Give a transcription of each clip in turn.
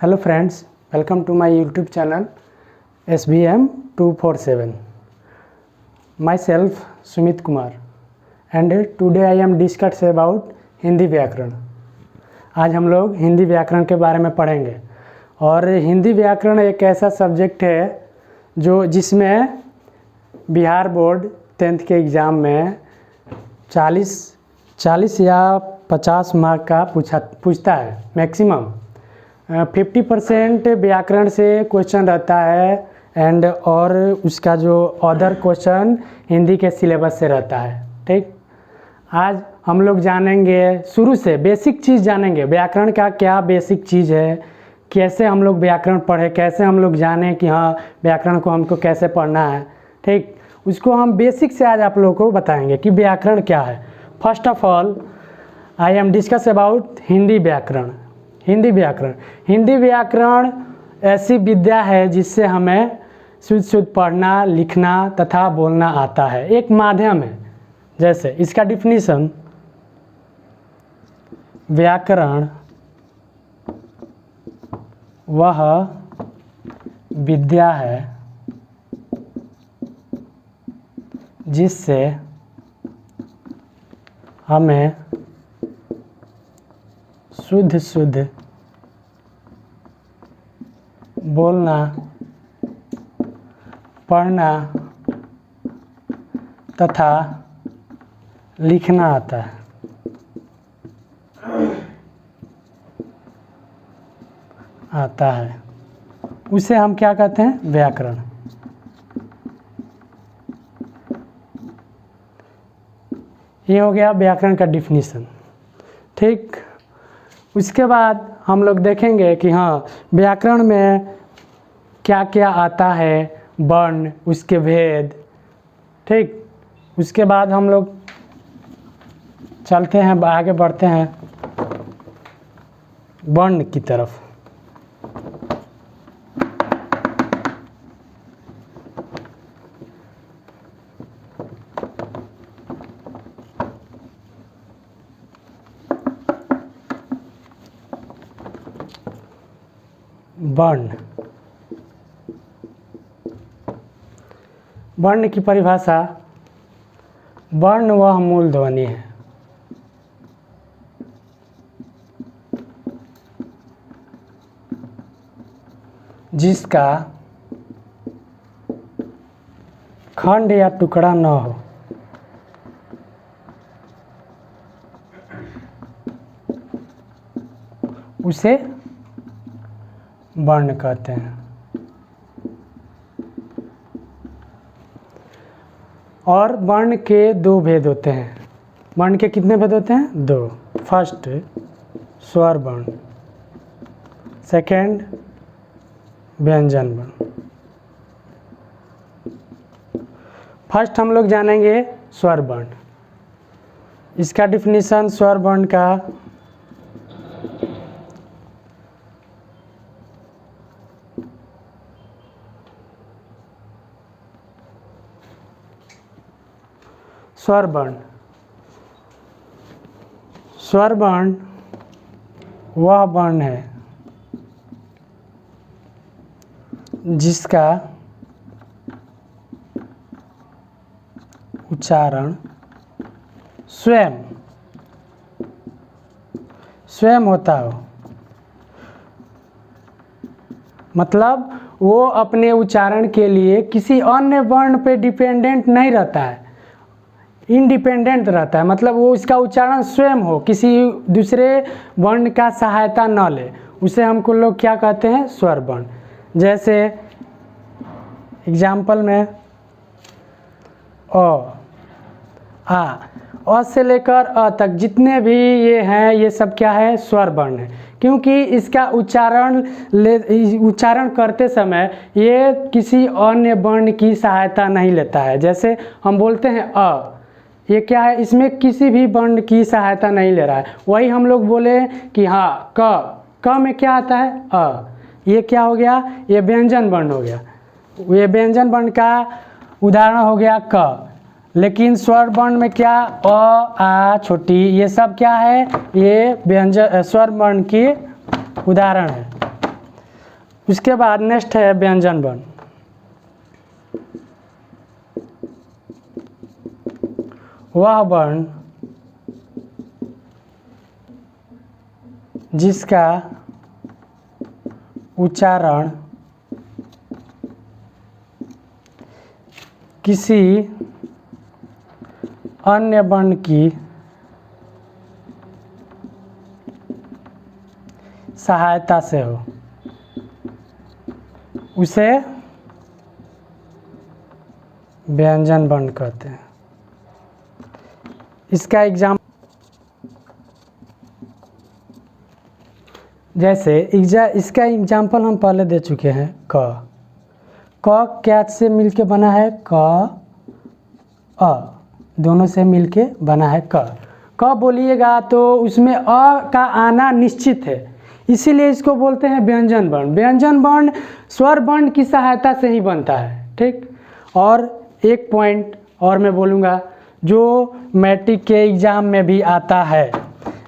Hello friends, welcome to my YouTube channel SBM247. Myself Sumit Kumar and today I am discuss about Hindi व्याकरण। आज हम लोग हिंदी व्याकरण के बारे में पढ़ेंगे और हिंदी व्याकरण एक ऐसा सब्जेक्ट है जिसमें बिहार बोर्ड 10th के एग्ज़ाम में 40 या 50 मार्क का पूछता है। मैक्सिमम 50% व्याकरण से क्वेश्चन रहता है एंड और उसका जो अदर क्वेश्चन हिंदी के सिलेबस से रहता है। ठीक, आज हम लोग जानेंगे, शुरू से बेसिक चीज़ जानेंगे, व्याकरण का क्या बेसिक चीज़ है, कैसे हम लोग व्याकरण पढ़े, कैसे हम लोग जाने कि हाँ व्याकरण को हमको कैसे पढ़ना है। ठीक, उसको हम बेसिक से आज आप लोगों को बताएंगे कि व्याकरण क्या है। First of all I am discuss about Hindi व्याकरण। हिंदी व्याकरण ऐसी विद्या है जिससे हमें शुद्ध पढ़ना, लिखना तथा बोलना आता है। एक माध्यम है। जैसे इसका डिफिनीशन, व्याकरण वह विद्या है जिससे हमें शुद्ध बोलना, पढ़ना तथा लिखना आता है। उसे हम क्या कहते हैं? व्याकरण। ये हो गया व्याकरण का डिफिनीशन। ठीक, उसके बाद हम लोग देखेंगे कि हाँ व्याकरण में क्या क्या आता है, वर्ण, उसके भेद। ठीक, उसके बाद हम लोग चलते हैं, आगे बढ़ते हैं वर्ण की तरफ। वर्ण की परिभाषा, वर्ण वह मूल ध्वनि है जिसका खंड या टुकड़ा न हो। उसे वर्ण कहते हैं। और वर्ण के दो भेद होते हैं। वर्ण के कितने भेद होते हैं? दो। फर्स्ट स्वर वर्ण, सेकंड व्यंजन वर्ण। फर्स्ट हम लोग जानेंगे स्वर वर्ण। इसका डिफिनीशन स्वर वर्ण का, स्वर वर्ण वह वर्ण है जिसका उच्चारण स्वयं होता हो। मतलब वो अपने उच्चारण के लिए किसी अन्य वर्ण पे डिपेंडेंट नहीं रहता है, इंडिपेंडेंट रहता है। मतलब वो इसका उच्चारण स्वयं हो, किसी दूसरे वर्ण का सहायता न ले। उसे हमको लोग क्या कहते हैं? स्वर वर्ण। जैसे एग्जाम्पल में अ से लेकर अ तक जितने भी ये हैं, ये सब क्या है? स्वर वर्ण है। क्योंकि इसका उच्चारण करते समय ये किसी अन्य वर्ण की सहायता नहीं लेता है। जैसे हम बोलते हैं अ, ये क्या है? इसमें किसी भी वर्ण की सहायता नहीं ले रहा है। वही हम लोग बोले कि हाँ क में क्या आता है? अ। ये क्या हो गया? ये व्यंजन वर्ण हो गया। ये व्यंजन वर्ण का उदाहरण हो गया क। लेकिन स्वर वर्ण में क्या? अ, आ, छोटी, ये सब क्या है? ये व्यंजन स्वर वर्ण की उदाहरण है। उसके बाद नेक्स्ट है व्यंजन वर्ण। वह वर्ण जिसका उच्चारण किसी अन्य वर्ण की सहायता से हो, उसे व्यंजन वर्ण कहते हैं। इसका एग्जाम जैसे इसका एग्जाम्पल हम पहले दे चुके हैं। क क्या से मिलके बना है? क अ दोनों से मिलके बना है क बोलिएगा तो उसमें अ का आना निश्चित है, इसीलिए इसको बोलते हैं व्यंजन वर्ण। व्यंजन वर्ण स्वर वर्ण की सहायता से ही बनता है, ठीक। और एक पॉइंट और मैं बोलूँगा जो मैट्रिक के एग्ज़ाम में भी आता है,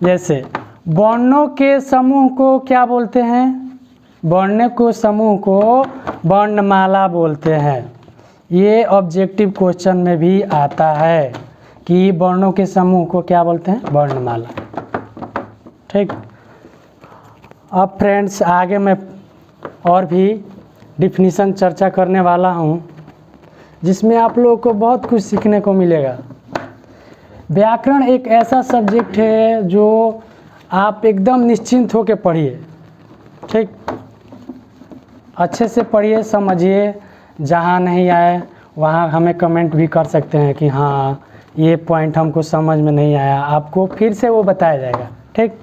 जैसे वर्णों के समूह को क्या बोलते हैं? वर्णों को समूह को वर्णमाला बोलते हैं। ये ऑब्जेक्टिव क्वेश्चन में भी आता है कि वर्णों के समूह को क्या बोलते हैं? वर्णमाला, ठीक। अब फ्रेंड्स आगे मैं और भी डिफिनीशन चर्चा करने वाला हूँ, जिसमें आप लोगों को बहुत कुछ सीखने को मिलेगा। व्याकरण एक ऐसा सब्जेक्ट है जो आप एकदम निश्चिंत होकर पढ़िए, ठीक। अच्छे से पढ़िए, समझिए। जहाँ नहीं आए वहाँ हमें कमेंट भी कर सकते हैं कि हाँ ये पॉइंट हमको समझ में नहीं आया, आपको फिर से वो बताया जाएगा, ठीक।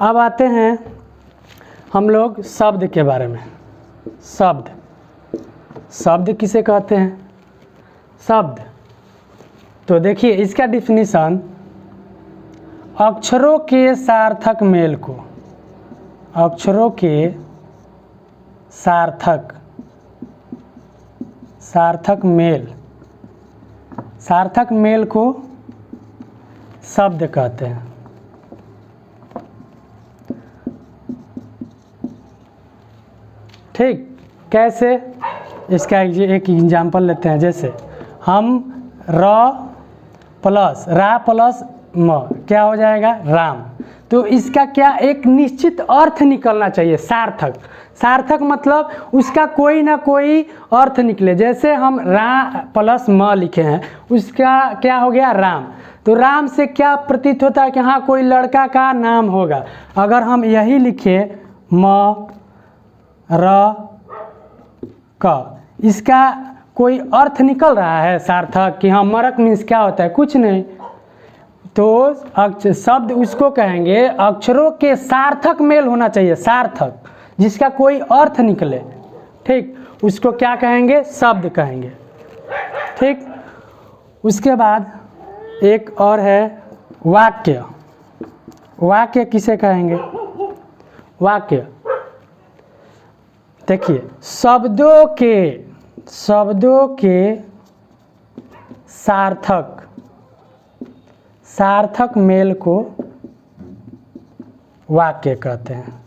अब आते हैं हम लोग शब्द के बारे में। शब्द किसे कहते हैं? शब्द तो देखिए इसका डिफिनीशन, अक्षरों के सार्थक मेल को, अक्षरों के सार्थक मेल को शब्द कहते हैं। ठीक, कैसे? इसका एक एग्जाम्पल लेते हैं। जैसे हम रा प्लस म क्या हो जाएगा? राम। तो इसका क्या एक निश्चित अर्थ निकलना चाहिए, सार्थक मतलब उसका कोई ना कोई अर्थ निकले। जैसे हम रा प्लस म लिखे हैं, उसका क्या हो गया? राम। तो राम से क्या प्रतीत होता है कि हाँ कोई लड़का का नाम होगा। अगर हम यही लिखे म र क, इसका कोई अर्थ निकल रहा है सार्थक कि हाँ मरक मीन्स क्या होता है? कुछ नहीं। तो शब्द उसको कहेंगे अक्षरों के सार्थक मेल होना चाहिए, सार्थक जिसका कोई अर्थ निकले, ठीक, उसको क्या कहेंगे? शब्द कहेंगे, ठीक। उसके बाद एक और है वाक्य। वाक्य किसे कहेंगे? वाक्य देखिए शब्दों के सार्थक मेल को वाक्य कहते हैं।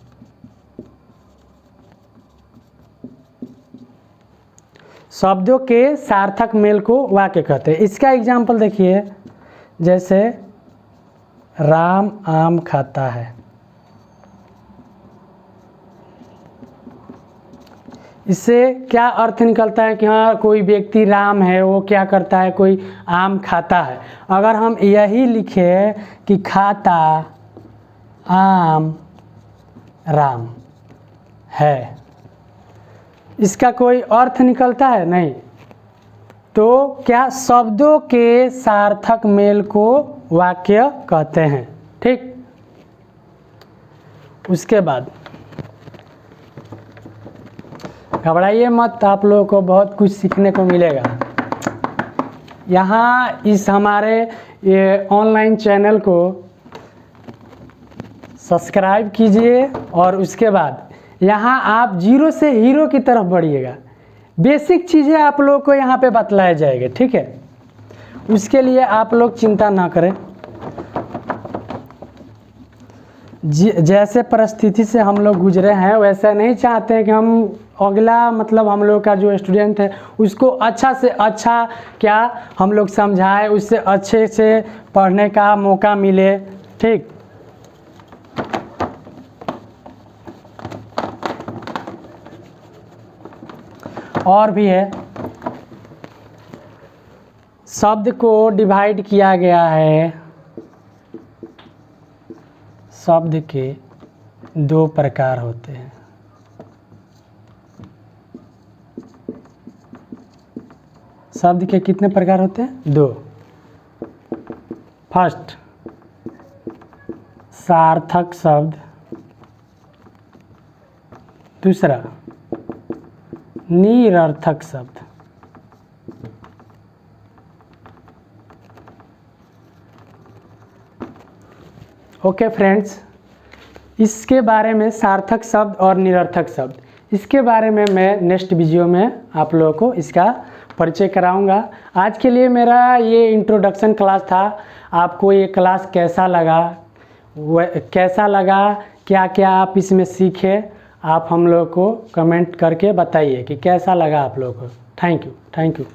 शब्दों के सार्थक मेल को वाक्य कहते हैं। इसका एग्जाम्पल देखिए, जैसे राम आम खाता है। इससे क्या अर्थ निकलता है कि हाँ कोई व्यक्ति राम है, वो क्या करता है? कोई आम खाता है। अगर हम यही लिखे कि खाता आम राम है, इसका कोई अर्थ निकलता है? नहीं। तो क्या शब्दों के सार्थक मेल को वाक्य कहते हैं, ठीक। उसके बाद घबराइए मत, आप लोगों को बहुत कुछ सीखने को मिलेगा। यहाँ इस हमारे ये ऑनलाइन चैनल को सब्सक्राइब कीजिए और उसके बाद यहाँ आप जीरो से हीरो की तरफ बढ़िएगा। बेसिक चीज़ें आप लोगों को यहाँ पे बतलाए जाएंगे, ठीक है। उसके लिए आप लोग चिंता ना करें। जैसे परिस्थिति से हम लोग गुजरे हैं वैसा नहीं चाहते हैं कि हम अगला मतलब हम लोग का जो स्टूडेंट है उसको अच्छा से अच्छा क्या हम लोग समझाएं, उससे अच्छे से पढ़ने का मौका मिले। ठीक, और भी है, शब्द को डिवाइड किया गया है। शब्द के 2 प्रकार होते हैं। शब्द के कितने प्रकार होते हैं? 2। फर्स्ट, सार्थक शब्द। दूसरा, निरर्थक शब्द। ओके फ्रेंड्स, इसके बारे में सार्थक शब्द और निरर्थक शब्द, इसके बारे में मैं नेक्स्ट वीडियो में आप लोगों को इसका परिचय कराऊंगा। आज के लिए मेरा ये इंट्रोडक्शन क्लास था। आपको ये क्लास कैसा लगा, क्या क्या आप इसमें सीखे, आप हम लोग को कमेंट करके बताइए कि कैसा लगा आप लोगों को। Thank you.